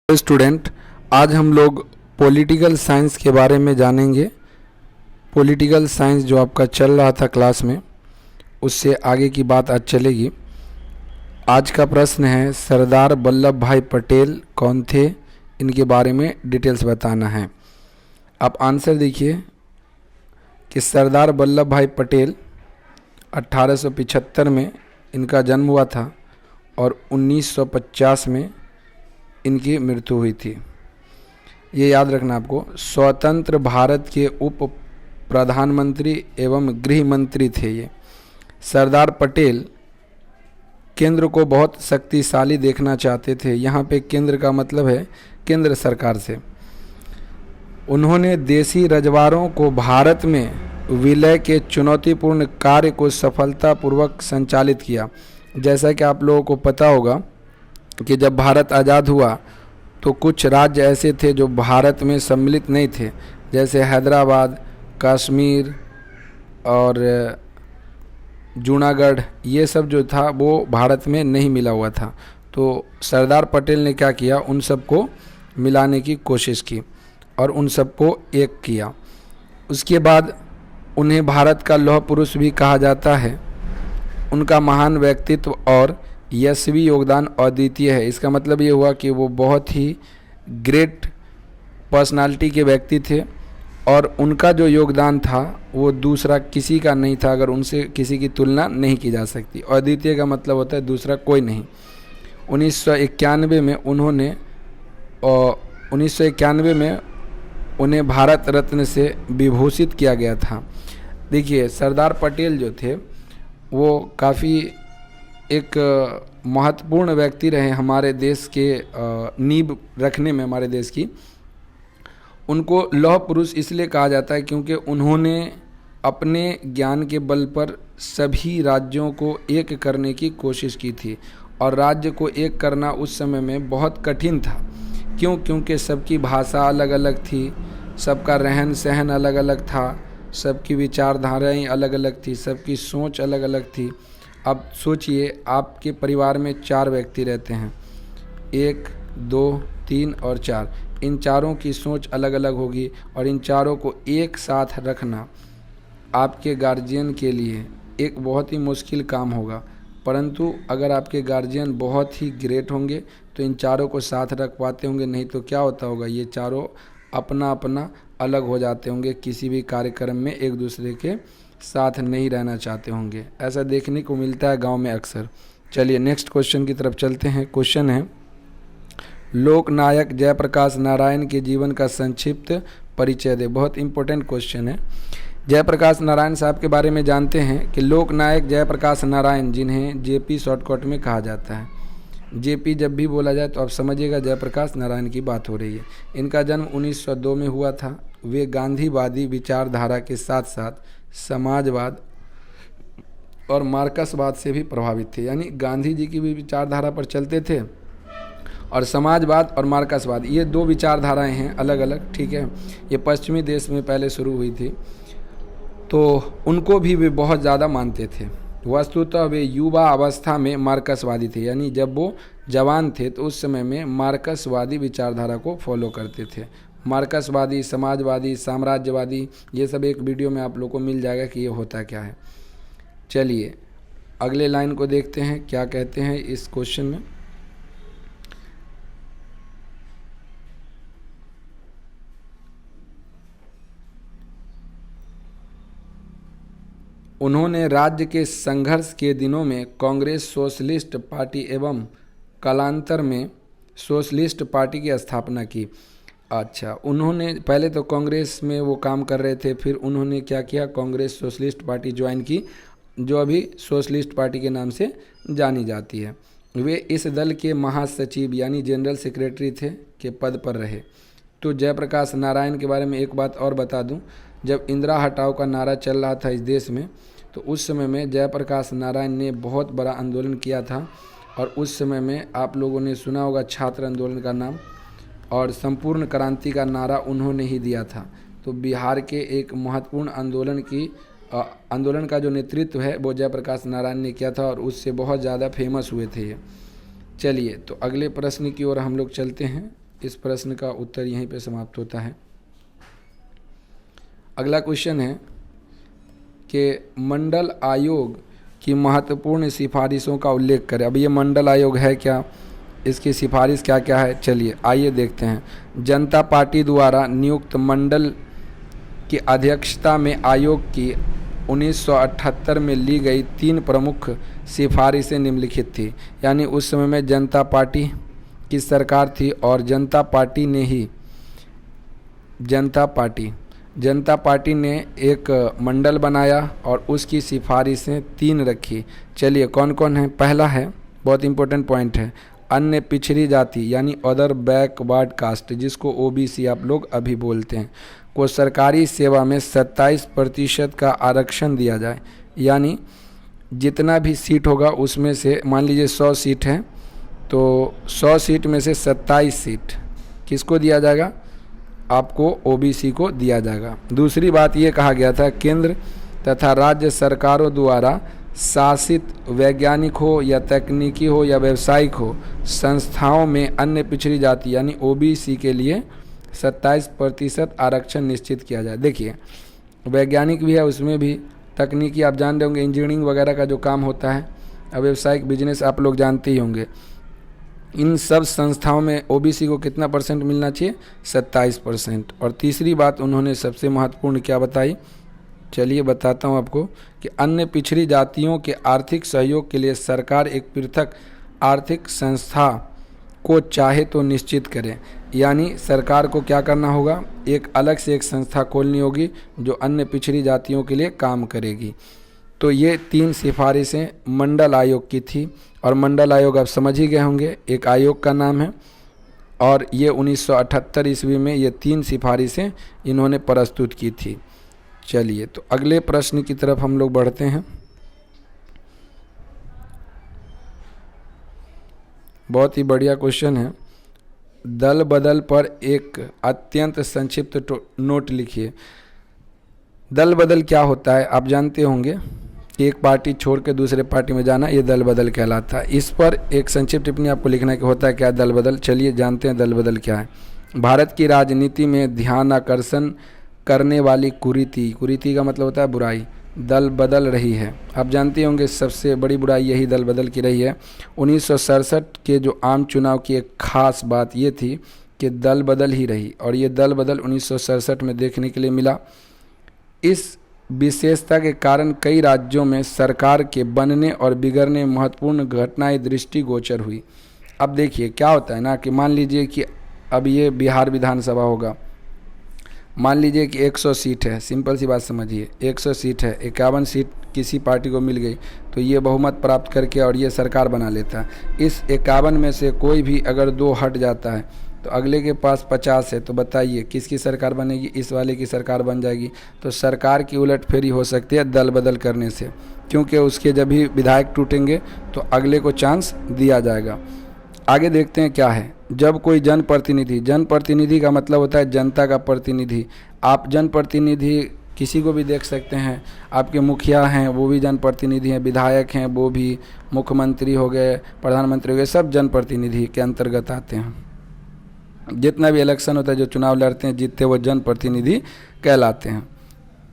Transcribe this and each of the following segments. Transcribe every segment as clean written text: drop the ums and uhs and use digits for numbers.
Student, आज हम लोग पॉलिटिकल साइंस के बारे में जानेंगे। पॉलिटिकल साइंस जो आपका चल रहा था क्लास में, उससे आगे की बात आज चलेगी। आज का प्रश्न है, सरदार वल्लभ भाई पटेल कौन थे? इनके बारे में डिटेल्स बताना है। आप आंसर देखिए कि सरदार वल्लभ भाई पटेल 1875 में इनका जन्म हुआ था और 1950 में इनकी मृत्यु हुई थी। ये याद रखना आपको। स्वतंत्र भारत के उप प्रधानमंत्री एवं गृह मंत्री थे ये। सरदार पटेल केंद्र को बहुत शक्तिशाली देखना चाहते थे। यहाँ पे केंद्र का मतलब है केंद्र सरकार से। उन्होंने देशी रजवाड़ों को भारत में विलय के चुनौतीपूर्ण कार्य को सफलतापूर्वक संचालित किया। जैसा कि आप लोगों को पता होगा कि जब भारत आज़ाद हुआ तो कुछ राज्य ऐसे थे जो भारत में सम्मिलित नहीं थे, जैसे हैदराबाद, कश्मीर और जूनागढ़, ये सब जो था वो भारत में नहीं मिला हुआ था। तो सरदार पटेल ने क्या किया, उन सबको मिलाने की कोशिश की और उन सबको एक किया। उसके बाद उन्हें भारत का लौह पुरुष भी कहा जाता है। उनका महान व्यक्तित्व और यशस्वी योगदान अद्वितीय है। इसका मतलब ये हुआ कि वो बहुत ही ग्रेट पर्सनालिटी के व्यक्ति थे और उनका जो योगदान था वो दूसरा किसी का नहीं था। अगर उनसे किसी की तुलना नहीं की जा सकती। अद्वितीय का मतलब होता है दूसरा कोई नहीं। 1991 में उन्हें भारत रत्न से विभूषित किया गया था। देखिए, सरदार पटेल जो थे वो काफ़ी एक महत्वपूर्ण व्यक्ति रहे हमारे देश के नींव रखने में, हमारे देश की। उनको लौह पुरुष इसलिए कहा जाता है क्योंकि उन्होंने अपने ज्ञान के बल पर सभी राज्यों को एक करने की कोशिश की थी और राज्य को एक करना उस समय में बहुत कठिन था। क्यों? क्योंकि सबकी भाषा अलग अलग थी, सबका रहन सहन अलग अलग था, सबकी विचारधाराएं अलग अलग थी, सबकी सोच अलग अलग थी। अब सोचिए, आपके परिवार में 4 व्यक्ति रहते हैं, 1, 2, 3 और 4। इन चारों की सोच अलग अलग होगी और इन चारों को एक साथ रखना आपके गार्जियन के लिए एक बहुत ही मुश्किल काम होगा। परंतु अगर आपके गार्जियन बहुत ही ग्रेट होंगे तो इन चारों को साथ रख पाते होंगे। नहीं तो क्या होता होगा, ये चारों अपना अपना अलग हो जाते होंगे, किसी भी कार्यक्रम में एक दूसरे के साथ नहीं रहना चाहते होंगे। ऐसा देखने को मिलता है गांव में अक्सर। चलिए नेक्स्ट क्वेश्चन की तरफ चलते हैं। क्वेश्चन है, लोकनायक जयप्रकाश नारायण के जीवन का संक्षिप्त परिचय दे। बहुत इंपॉर्टेंट क्वेश्चन है। जयप्रकाश नारायण साहब के बारे में जानते हैं कि लोकनायक जयप्रकाश नारायण, जिन्हें जेपी शॉर्टकट में कहा जाता है। जेपी जब भी बोला जाए तो आप समझिएगा जयप्रकाश नारायण की बात हो रही है। इनका जन्म 1902 में हुआ था। वे गांधीवादी विचारधारा के साथ साथ समाजवाद और मार्क्सवाद से भी प्रभावित थे। यानी गांधी जी की भी विचारधारा पर चलते थे और समाजवाद और मार्क्सवाद, ये 2 विचारधाराएं हैं अलग अलग, ठीक है। ये पश्चिमी देश में पहले शुरू हुई थी, तो उनको भी वे बहुत ज़्यादा मानते थे। वस्तुतः वे युवा अवस्था में मार्क्सवादी थे। यानी जब वो जवान थे तो उस समय में मार्क्सवादी विचारधारा को फॉलो करते थे। मार्क्सवादी, समाजवादी, साम्राज्यवादी, ये सब एक वीडियो में आप लोग को मिल जाएगा कि ये होता क्या है। चलिए अगले लाइन को देखते हैं, क्या कहते हैं इस क्वेश्चन में। उन्होंने राज्य के संघर्ष के दिनों में कांग्रेस सोशलिस्ट पार्टी एवं कालांतर में सोशलिस्ट पार्टी की स्थापना की। अच्छा, उन्होंने पहले तो कांग्रेस में वो काम कर रहे थे, फिर उन्होंने क्या किया, कांग्रेस सोशलिस्ट पार्टी ज्वाइन की, जो अभी सोशलिस्ट पार्टी के नाम से जानी जाती है। वे इस दल के महासचिव यानी जनरल सेक्रेटरी थे के पद पर रहे। तो जयप्रकाश नारायण के बारे में एक बात और बता दूं, जब इंदिरा हटाओ का नारा चल रहा था इस देश में, तो उस समय में जयप्रकाश नारायण ने बहुत बड़ा आंदोलन किया था। और उस समय में आप लोगों ने सुना होगा छात्र आंदोलन का नाम, और संपूर्ण क्रांति का नारा उन्होंने ही दिया था। तो बिहार के एक महत्वपूर्ण आंदोलन का जो नेतृत्व है वो जयप्रकाश नारायण ने किया था और उससे बहुत ज़्यादा फेमस हुए थे ये। चलिए तो अगले प्रश्न की ओर हम लोग चलते हैं। इस प्रश्न का उत्तर यहीं पे समाप्त होता है। अगला क्वेश्चन है कि मंडल आयोग की महत्वपूर्ण सिफारिशों का उल्लेख करें। अब ये मंडल आयोग है क्या, इसकी सिफारिश क्या क्या है, चलिए आइए देखते हैं। जनता पार्टी द्वारा नियुक्त मंडल की अध्यक्षता में आयोग की 1978 में ली गई 3 प्रमुख सिफारिशें निम्नलिखित थी। यानी उस समय में जनता पार्टी की सरकार थी और जनता पार्टी ने एक मंडल बनाया और उसकी सिफारिशें 3 रखी। चलिए कौन कौन है। पहला है, बहुत इंपॉर्टेंट पॉइंट है, अन्य पिछड़ी जाति यानी अदर बैकवर्ड कास्ट, जिसको ओबीसी आप लोग अभी बोलते हैं, को सरकारी सेवा में 27% का आरक्षण दिया जाए। यानी जितना भी सीट होगा उसमें से, मान लीजिए 100 सीट है तो 100 सीट में से 27 सीट किसको दिया जाएगा, आपको ओबीसी को दिया जाएगा। दूसरी बात ये कहा गया था, केंद्र तथा राज्य सरकारों द्वारा शासित वैज्ञानिक हो या तकनीकी हो या व्यावसायिक हो संस्थाओं में अन्य पिछड़ी जाति यानी ओबीसी के लिए 27% आरक्षण निश्चित किया जाए। देखिए वैज्ञानिक भी है, उसमें भी तकनीकी आप जान रहे होंगे, इंजीनियरिंग वगैरह का जो काम होता है, अब व्यावसायिक बिजनेस आप लोग जानते ही होंगे। इन सब संस्थाओं में ओबीसी को कितना % मिलना चाहिए, 27%। और तीसरी बात उन्होंने सबसे महत्वपूर्ण क्या बताई, चलिए बताता हूँ आपको, कि अन्य पिछड़ी जातियों के आर्थिक सहयोग के लिए सरकार एक पृथक आर्थिक संस्था को चाहे तो निश्चित करें। यानी सरकार को क्या करना होगा, एक अलग से एक संस्था खोलनी होगी जो अन्य पिछड़ी जातियों के लिए काम करेगी। तो ये 3 सिफारिशें मंडल आयोग की थी और मंडल आयोग आप समझ ही गए होंगे, एक आयोग का नाम है और ये 1978 ईस्वी में ये 3 सिफारिशें इन्होंने प्रस्तुत की थी। चलिए तो अगले प्रश्न की तरफ हम लोग बढ़ते हैं। बहुत ही बढ़िया क्वेश्चन है। दल बदल पर एक अत्यंत संक्षिप्त नोट लिखिए। दल बदल क्या होता है आप जानते होंगे, एक पार्टी छोड़ के दूसरे पार्टी में जाना, ये दल बदल कहलाता है। इस पर एक संक्षिप्त टिप्पणी आपको लिखना है कि होता है क्या दल बदल। चलिए जानते हैं दल बदल क्या है। भारत की राजनीति में ध्यान आकर्षण करने वाली कुरीति का मतलब होता है बुराई, दल बदल रही है। आप जानते होंगे सबसे बड़ी बुराई यही दल बदल की रही है। 1967 के जो आम चुनाव की एक खास बात ये थी कि दल बदल ही रही और ये दल बदल 1967 में देखने के लिए मिला। इस विशेषता के कारण कई राज्यों में सरकार के बनने और बिगड़ने में महत्वपूर्ण घटनाएं दृष्टिगोचर हुई। अब देखिए क्या होता है ना कि मान लीजिए कि अब ये बिहार विधानसभा होगा, मान लीजिए कि 100 सीट है, सिंपल सी बात समझिए, 100 सीट है, 51 सीट किसी पार्टी को मिल गई तो ये बहुमत प्राप्त करके और ये सरकार बना लेता है। इस 51 में से कोई भी अगर 2 हट जाता है तो अगले के पास 50 है, तो बताइए किसकी सरकार बनेगी, इस वाले की सरकार बन जाएगी। तो सरकार की उलटफेरी हो सकती है दल बदल करने से, क्योंकि उसके जब भी विधायक टूटेंगे तो अगले को चांस दिया जाएगा। आगे देखते हैं क्या है। जब कोई जनप्रतिनिधि का मतलब होता है जनता का प्रतिनिधि। आप जनप्रतिनिधि किसी को भी देख सकते हैं, आपके मुखिया हैं वो भी जनप्रतिनिधि हैं, विधायक हैं वो भी, मुख्यमंत्री हो गए, प्रधानमंत्री हो गए, सब जनप्रतिनिधि के अंतर्गत आते हैं। जितना भी इलेक्शन होता है, जो चुनाव लड़ते हैं जीतते वो जनप्रतिनिधि कहलाते हैं।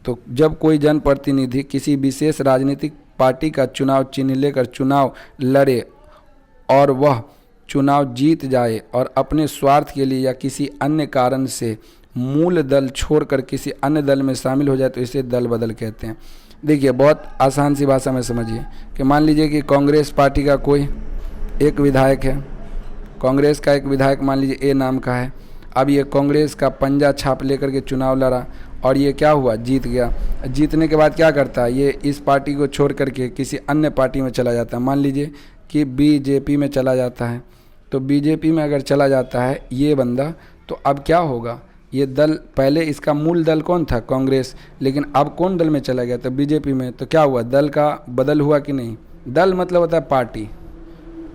तो जब कोई जनप्रतिनिधि किसी विशेष राजनीतिक पार्टी का चुनाव चिन्ह लेकर चुनाव लड़े और वह चुनाव जीत जाए और अपने स्वार्थ के लिए या किसी अन्य कारण से मूल दल छोड़कर किसी अन्य दल में शामिल हो जाए तो इसे दल बदल कहते हैं। देखिए बहुत आसान सी भाषा में समझिए कि मान लीजिए कि कांग्रेस पार्टी का कोई एक विधायक है, कांग्रेस का एक विधायक मान लीजिए ए नाम का है। अब ये कांग्रेस का पंजा छाप लेकर के चुनाव लड़ा और ये क्या हुआ, जीत गया। जीतने के बाद क्या करता है, ये इस पार्टी को छोड़ करके किसी अन्य पार्टी में चला जाता है। मान लीजिए कि बीजेपी में चला जाता है, तो बीजेपी में अगर चला जाता है ये बंदा, तो अब क्या होगा, ये दल, पहले इसका मूल दल कौन था, कांग्रेस, लेकिन अब कौन दल में चला गया था, बीजेपी में। तो क्या हुआ, दल का बदल हुआ कि नहीं। दल मतलब होता है पार्टी,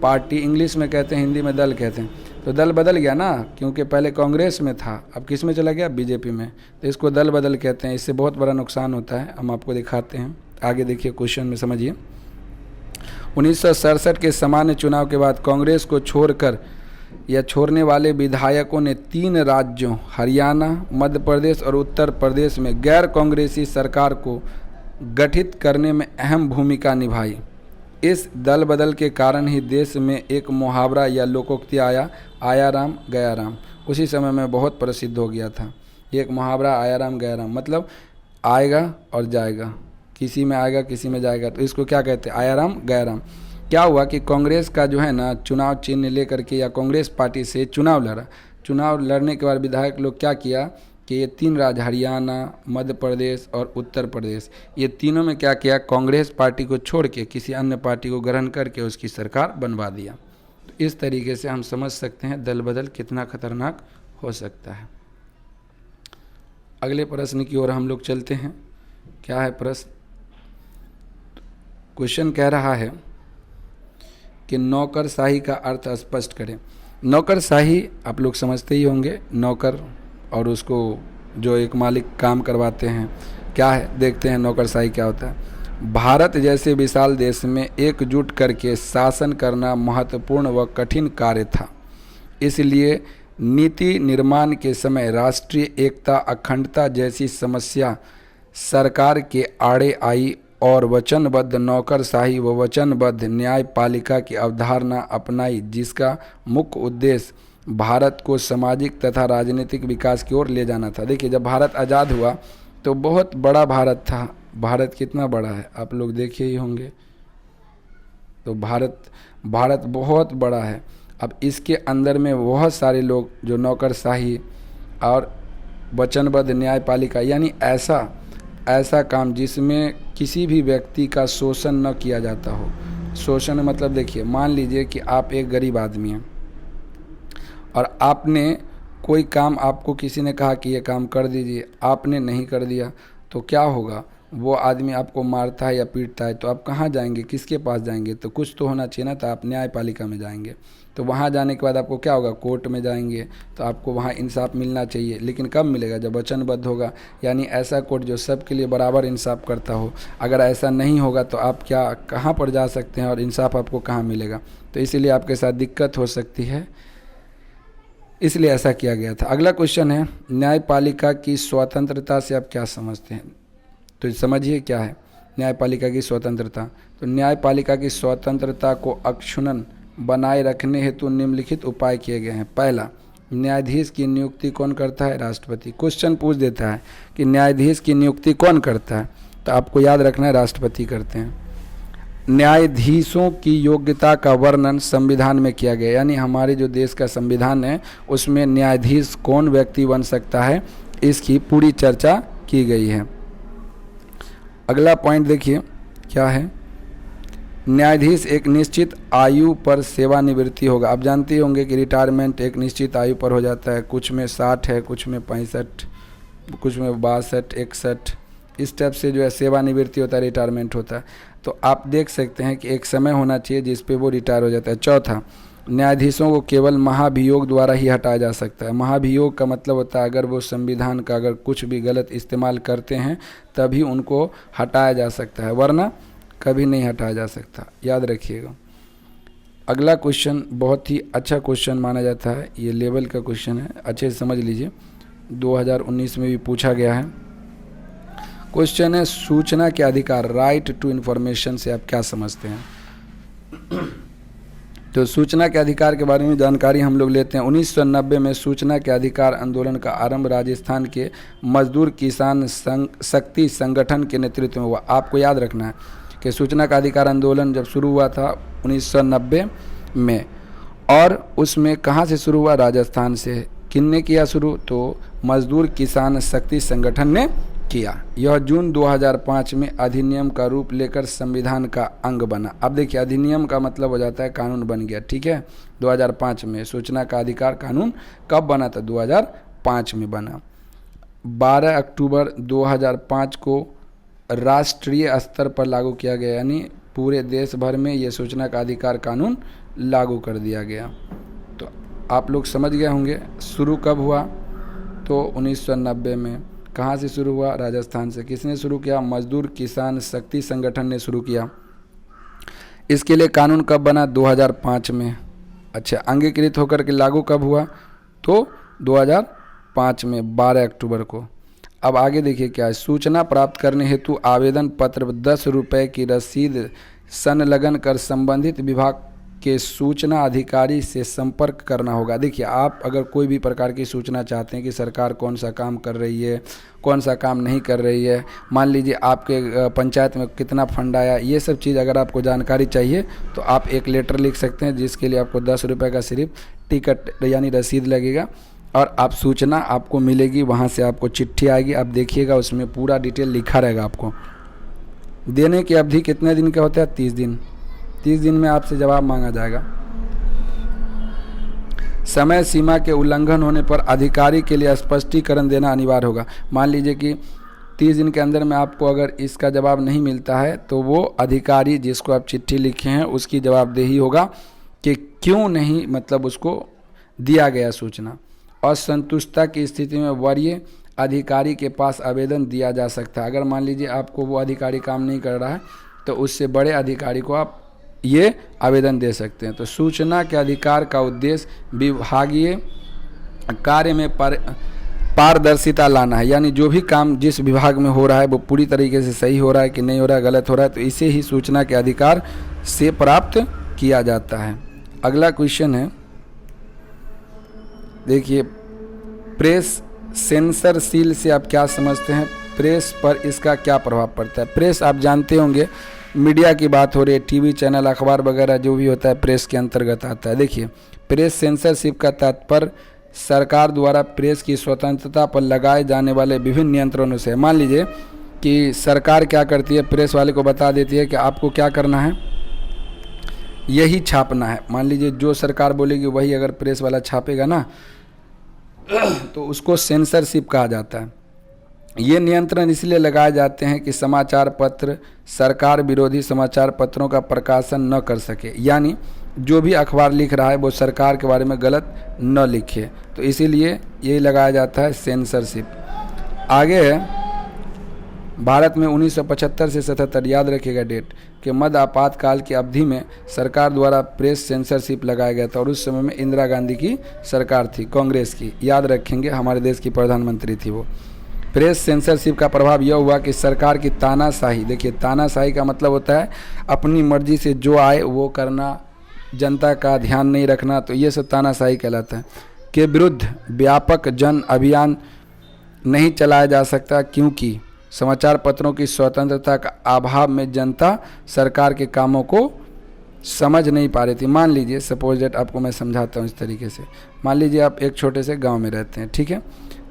पार्टी इंग्लिश में कहते हैं, हिंदी में दल कहते हैं। तो दल बदल गया ना, क्योंकि पहले कांग्रेस में था, अब किस में चला गया, बीजेपी में। तो इसको दल बदल कहते हैं। इससे बहुत बड़ा नुकसान होता है, हम आपको दिखाते हैं। आगे देखिए क्वेश्चन में समझिए। 1967 के सामान्य चुनाव के बाद कांग्रेस को छोड़कर या छोड़ने वाले विधायकों ने 3 राज्यों हरियाणा, मध्य प्रदेश और उत्तर प्रदेश में गैर कांग्रेसी सरकार को गठित करने में अहम भूमिका निभाई। इस दल बदल के कारण ही देश में एक मुहावरा या लोकोक्ति आया राम गया राम उसी समय में बहुत प्रसिद्ध हो गया था। एक मुहावरा आया राम गया राम मतलब आएगा और जाएगा, किसी में आएगा किसी में जाएगा, तो इसको क्या कहते हैं, आया राम गया राम। क्या हुआ कि कांग्रेस का जो है ना चुनाव चिन्ह लेकर के या कांग्रेस पार्टी से चुनाव लड़ा। चुनाव लड़ने के बाद विधायक लोग क्या किया कि ये 3 राज्य हरियाणा, मध्य प्रदेश और उत्तर प्रदेश, ये तीनों में क्या किया, कांग्रेस पार्टी को छोड़ के किसी अन्य पार्टी को ग्रहण करके उसकी सरकार बनवा दिया। तो इस तरीके से हम समझ सकते हैं दल बदल कितना खतरनाक हो सकता है। अगले प्रश्न की ओर हम लोग चलते हैं। क्या है प्रश्न? क्वेश्चन कह रहा है कि नौकरशाही का अर्थ स्पष्ट करें। नौकरशाही आप लोग समझते ही होंगे, नौकर और उसको जो एक मालिक काम करवाते हैं, क्या है देखते हैं नौकरशाही क्या होता है। भारत जैसे विशाल देश में एकजुट करके शासन करना महत्वपूर्ण व कठिन कार्य था। इसलिए नीति निर्माण के समय राष्ट्रीय एकता, अखंडता जैसी समस्या सरकार के आड़े आई और वचनबद्ध नौकरशाही व वचनबद्ध न्यायपालिका की अवधारणा अपनाई, जिसका मुख्य उद्देश्य भारत को सामाजिक तथा राजनीतिक विकास की ओर ले जाना था। देखिए, जब भारत आज़ाद हुआ तो बहुत बड़ा भारत था। भारत कितना बड़ा है आप लोग देखे ही होंगे। तो भारत बहुत बड़ा है। अब इसके अंदर में बहुत सारे लोग जो नौकरशाही और वचनबद्ध न्यायपालिका यानी ऐसा काम जिसमें किसी भी व्यक्ति का शोषण न किया जाता हो। शोषण मतलब देखिए, मान लीजिए कि आप एक गरीब आदमी हैं और आपने कोई काम, आपको किसी ने कहा कि ये काम कर दीजिए, आपने नहीं कर दिया तो क्या होगा, वो आदमी आपको मारता है या पीटता है तो आप कहाँ जाएंगे, किसके पास जाएंगे? तो कुछ तो होना चाहिए ना, तो आप न्यायपालिका में जाएंगे। तो वहाँ जाने के बाद आपको क्या होगा, कोर्ट में जाएंगे तो आपको वहाँ इंसाफ मिलना चाहिए। लेकिन कब मिलेगा, जब वचनबद्ध होगा, यानी ऐसा कोर्ट जो सबके लिए बराबर इंसाफ करता हो। अगर ऐसा नहीं होगा तो आप कहाँ पर जा सकते हैं और इंसाफ आपको कहाँ मिलेगा? तो इसीलिए आपके साथ दिक्कत हो सकती है, इसलिए ऐसा किया गया था। अगला क्वेश्चन है, न्यायपालिका की स्वतंत्रता से आप क्या समझते हैं? तो समझिए क्या है न्यायपालिका की स्वतंत्रता। तो न्यायपालिका की स्वतंत्रता को अक्षुण्ण बनाए रखने हेतु निम्नलिखित उपाय किए गए हैं। पहला, न्यायाधीश की नियुक्ति कौन करता है? राष्ट्रपति। क्वेश्चन पूछ देता है कि न्यायाधीश की नियुक्ति कौन करता है, तो आपको याद रखना है राष्ट्रपति करते हैं। न्यायाधीशों की योग्यता का वर्णन संविधान में किया गया, यानी हमारे जो देश का संविधान है उसमें न्यायाधीश कौन व्यक्ति बन सकता है, इसकी पूरी चर्चा की गई है। अगला पॉइंट देखिए क्या है, न्यायाधीश एक निश्चित आयु पर सेवानिवृत्ति होगा। आप जानते होंगे कि रिटायरमेंट एक निश्चित आयु पर हो जाता है, कुछ में 60 है, कुछ में 65, कुछ में 62, 61, इस टाइप से जो है सेवानिवृत्ति होता है, रिटायरमेंट होता है। तो आप देख सकते हैं कि एक समय होना चाहिए जिस पे वो रिटायर हो जाता है। चौथा, न्यायाधीशों को केवल महाभियोग द्वारा ही हटाया जा सकता है। महाभियोग का मतलब होता है अगर वो संविधान का अगर कुछ भी गलत इस्तेमाल करते हैं तभी उनको हटाया जा सकता है, वरना कभी नहीं हटाया जा सकता, याद रखिएगा। अगला क्वेश्चन बहुत ही अच्छा क्वेश्चन माना जाता है, ये लेवल का क्वेश्चन है, अच्छे से समझ लीजिए, 2019 में भी पूछा गया है। क्वेश्चन है, सूचना के अधिकार, राइट टू इन्फॉर्मेशन से आप क्या समझते हैं? तो सूचना के अधिकार के बारे में जानकारी हम लोग लेते हैं। 1990 में सूचना के अधिकार आंदोलन का आरंभ राजस्थान के मजदूर किसान शक्ति संगठन के नेतृत्व में हुआ। आपको याद रखना है कि सूचना का अधिकार आंदोलन जब शुरू हुआ था 1990 में, और उसमें कहाँ से शुरू हुआ? राजस्थान से। किसने किया शुरू? तो मजदूर किसान शक्ति संगठन ने किया। यह जून 2005 में अधिनियम का रूप लेकर संविधान का अंग बना। अब देखिए, अधिनियम का मतलब हो जाता है कानून बन गया, ठीक है। 2005 में सूचना का अधिकार कानून कब बना था? 2005 में बना। 12 अक्टूबर 2005 को राष्ट्रीय स्तर पर लागू किया गया, यानी पूरे देश भर में ये सूचना का अधिकार कानून लागू कर दिया गया। तो आप लोग समझ गए होंगे शुरू कब हुआ? तो 1990 में। कहाँ से शुरू हुआ? राजस्थान से। किसने शुरू किया? मजदूर किसान शक्ति संगठन ने शुरू किया। इसके लिए कानून कब बना? 2005 में। अच्छा, अंगीकृत होकर के लागू कब हुआ? तो 2005 में 12 अक्टूबर को। अब आगे देखिए क्या है, सूचना प्राप्त करने हेतु आवेदन पत्र 10 रुपये की रसीद संलग्न कर संबंधित विभाग के सूचना अधिकारी से संपर्क करना होगा। देखिए, आप अगर कोई भी प्रकार की सूचना चाहते हैं कि सरकार कौन सा काम कर रही है, कौन सा काम नहीं कर रही है, मान लीजिए आपके पंचायत में कितना फंड आया, ये सब चीज़ अगर आपको जानकारी चाहिए तो आप एक लेटर लिख सकते हैं, जिसके लिए आपको 10 रुपये का सिर्फ टिकट यानी रसीद लगेगा और आप सूचना आपको मिलेगी, वहाँ से आपको चिट्ठी आएगी, आप देखिएगा उसमें पूरा डिटेल लिखा रहेगा। आपको देने की अवधि कितने दिन का होता है? 30 दिन। 30 दिन में आपसे जवाब मांगा जाएगा। समय सीमा के उल्लंघन होने पर अधिकारी के लिए स्पष्टीकरण देना अनिवार्य होगा। मान लीजिए कि 30 दिन के अंदर में आपको अगर इसका जवाब नहीं मिलता है तो वो अधिकारी जिसको आप चिट्ठी लिखे हैं उसकी जवाबदेही होगा कि क्यों नहीं मतलब उसको दिया गया सूचना। असंतुष्टता की स्थिति में वरीय अधिकारी के पास आवेदन दिया जा सकता है। अगर मान लीजिए आपको वो अधिकारी काम नहीं कर रहा है तो उससे बड़े अधिकारी को आप ये आवेदन दे सकते हैं। तो सूचना के अधिकार का उद्देश्य विभागीय कार्य में पारदर्शिता लाना है, यानी जो भी काम जिस विभाग में हो रहा है वो पूरी तरीके से सही हो रहा है कि नहीं हो रहा है, गलत हो रहा है, तो इसे ही सूचना के अधिकार से प्राप्त किया जाता है। अगला क्वेश्चन है, देखिए, प्रेस सेंसरशील से आप क्या समझते हैं? प्रेस पर इसका क्या प्रभाव पड़ता है? प्रेस आप जानते होंगे, मीडिया की बात हो रही है, टीवी चैनल, अखबार वगैरह जो भी होता है प्रेस के अंतर्गत आता है। देखिए, प्रेस सेंसरशिप का तात्पर्य सरकार द्वारा प्रेस की स्वतंत्रता पर लगाए जाने वाले विभिन्न नियंत्रणों से। मान लीजिए कि सरकार क्या करती है, प्रेस वाले को बता देती है कि आपको क्या करना है, यही छापना है। मान लीजिए जो सरकार बोलेगी वही अगर प्रेस वाला छापेगा ना तो उसको सेंसरशिप कहा जाता है। ये नियंत्रण इसलिए लगाए जाते हैं कि समाचार पत्र सरकार विरोधी समाचार पत्रों का प्रकाशन न कर सके, यानी जो भी अखबार लिख रहा है वो सरकार के बारे में गलत न लिखे, तो इसीलिए यही लगाया जाता है सेंसरशिप। आगे है, भारत में 1975 से 77, याद रखिएगा डेट, के मध्य आपातकाल की अवधि में सरकार द्वारा प्रेस सेंसरशिप लगाया गया था और उस समय में इंदिरा गांधी की सरकार थी, कांग्रेस की, याद रखेंगे, हमारे देश की प्रधानमंत्री थी वो। प्रेस सेंसरशिप का प्रभाव यह हुआ कि सरकार की तानाशाही, देखिए तानाशाही का मतलब होता है अपनी मर्जी से जो आए वो करना, जनता का ध्यान नहीं रखना, तो ये सब तानाशाही कहलाता है, के विरुद्ध व्यापक जन अभियान नहीं चलाया जा सकता, क्योंकि समाचार पत्रों की स्वतंत्रता का अभाव में जनता सरकार के कामों को समझ नहीं पा रही थी। मान लीजिए सपोज डेट, आपको मैं समझाता हूँ इस तरीके से। मान लीजिए आप एक छोटे से गांव में रहते हैं, ठीक है,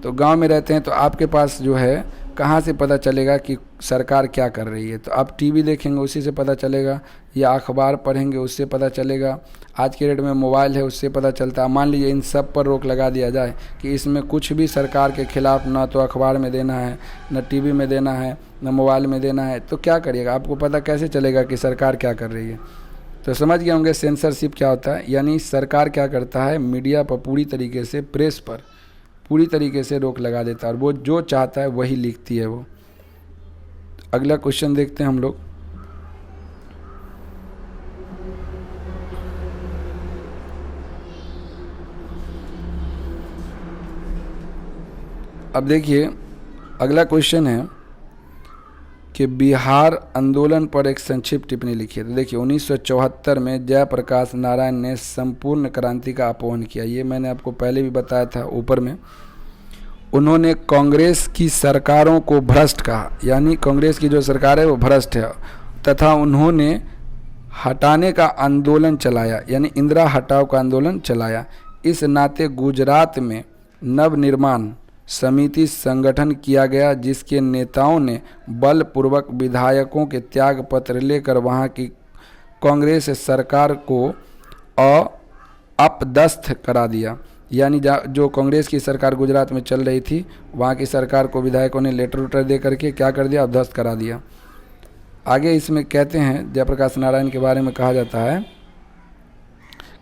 तो गांव में रहते हैं तो आपके पास जो है कहाँ से पता चलेगा कि सरकार क्या कर रही है? तो आप टीवी देखेंगे उसी से पता चलेगा, या अखबार पढ़ेंगे उससे पता चलेगा, आज के डेट में मोबाइल है उससे पता चलता है। मान लीजिए इन सब पर रोक लगा दिया जाए कि इसमें कुछ भी सरकार के खिलाफ ना तो अखबार में देना है, न टीवी में देना है, न मोबाइल में देना है, तो क्या करिएगा? आपको पता कैसे चलेगा कि सरकार क्या कर रही है? तो समझ गए होंगे सेंसरशिप क्या होता है, यानी सरकार क्या करता है, मीडिया पर पूरी तरीके से, प्रेस पर पूरी तरीके से रोक लगा देता है और वो जो चाहता है वही लिखती है वो। अगला क्वेश्चन देखते हैं हम लोग। अब देखिए अगला क्वेश्चन है कि बिहार आंदोलन पर एक संक्षिप्त टिप्पणी लिखिए। तो देखिए 1974 में जयप्रकाश नारायण ने संपूर्ण क्रांति का आह्वान किया, ये मैंने आपको पहले भी बताया था ऊपर में। उन्होंने कांग्रेस की सरकारों को भ्रष्ट कहा, यानी कांग्रेस की जो सरकार है वो भ्रष्ट है, तथा उन्होंने हटाने का आंदोलन चलाया, यानी इंदिरा हटाओ का आंदोलन चलाया। इस नाते गुजरात में नवनिर्माण समिति संगठन किया गया, जिसके नेताओं ने बलपूर्वक विधायकों के त्याग पत्र लेकर वहां की कांग्रेस सरकार को अपदस्थ करा दिया। यानी जो कांग्रेस की सरकार गुजरात में चल रही थी वहां की सरकार को विधायकों ने लेटर उटर दे करके क्या कर दिया, अपदस्थ करा दिया। आगे इसमें कहते हैं, जयप्रकाश नारायण के बारे में कहा जाता है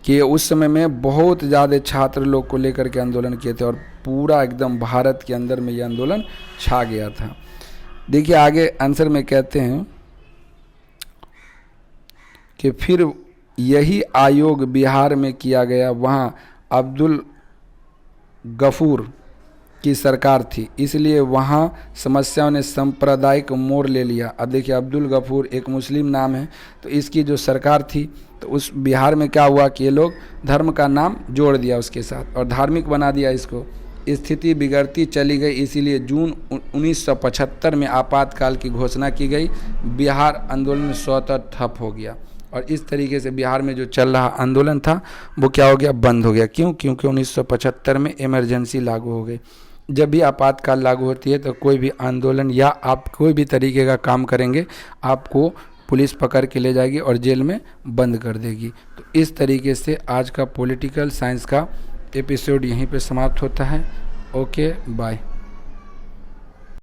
कि उस समय में बहुत ज़्यादा छात्र लोग को लेकर के आंदोलन किए थे और पूरा एकदम भारत के अंदर में ये आंदोलन छा गया था। देखिए आगे आंसर में कहते हैं कि फिर यही आयोग बिहार में किया गया, वहाँ अब्दुल गफूर की सरकार थी, इसलिए वहाँ समस्याओं ने सांप्रदायिक मोड़ ले लिया। अब देखिए अब्दुल गफूर एक मुस्लिम नाम है, तो इसकी जो सरकार थी तो उस बिहार में क्या हुआ कि ये लोग धर्म का नाम जोड़ दिया उसके साथ और धार्मिक बना दिया इसको। स्थिति बिगड़ती चली गई, इसीलिए जून 1975 में आपातकाल की घोषणा की गई। बिहार आंदोलन स्वतः ठप हो गया और इस तरीके से बिहार में जो चल रहा आंदोलन था वो क्या हो गया, बंद हो गया। क्यों? क्योंकि 1975 में इमरजेंसी लागू हो गई। जब भी आपातकाल लागू होती है तो कोई भी आंदोलन या आप कोई भी तरीके का काम करेंगे, आपको पुलिस पकड़ के ले जाएगी और जेल में बंद कर देगी। तो इस तरीके से आज का पॉलिटिकल साइंस का एपिसोड यहीं पे समाप्त होता है। Okay, bye.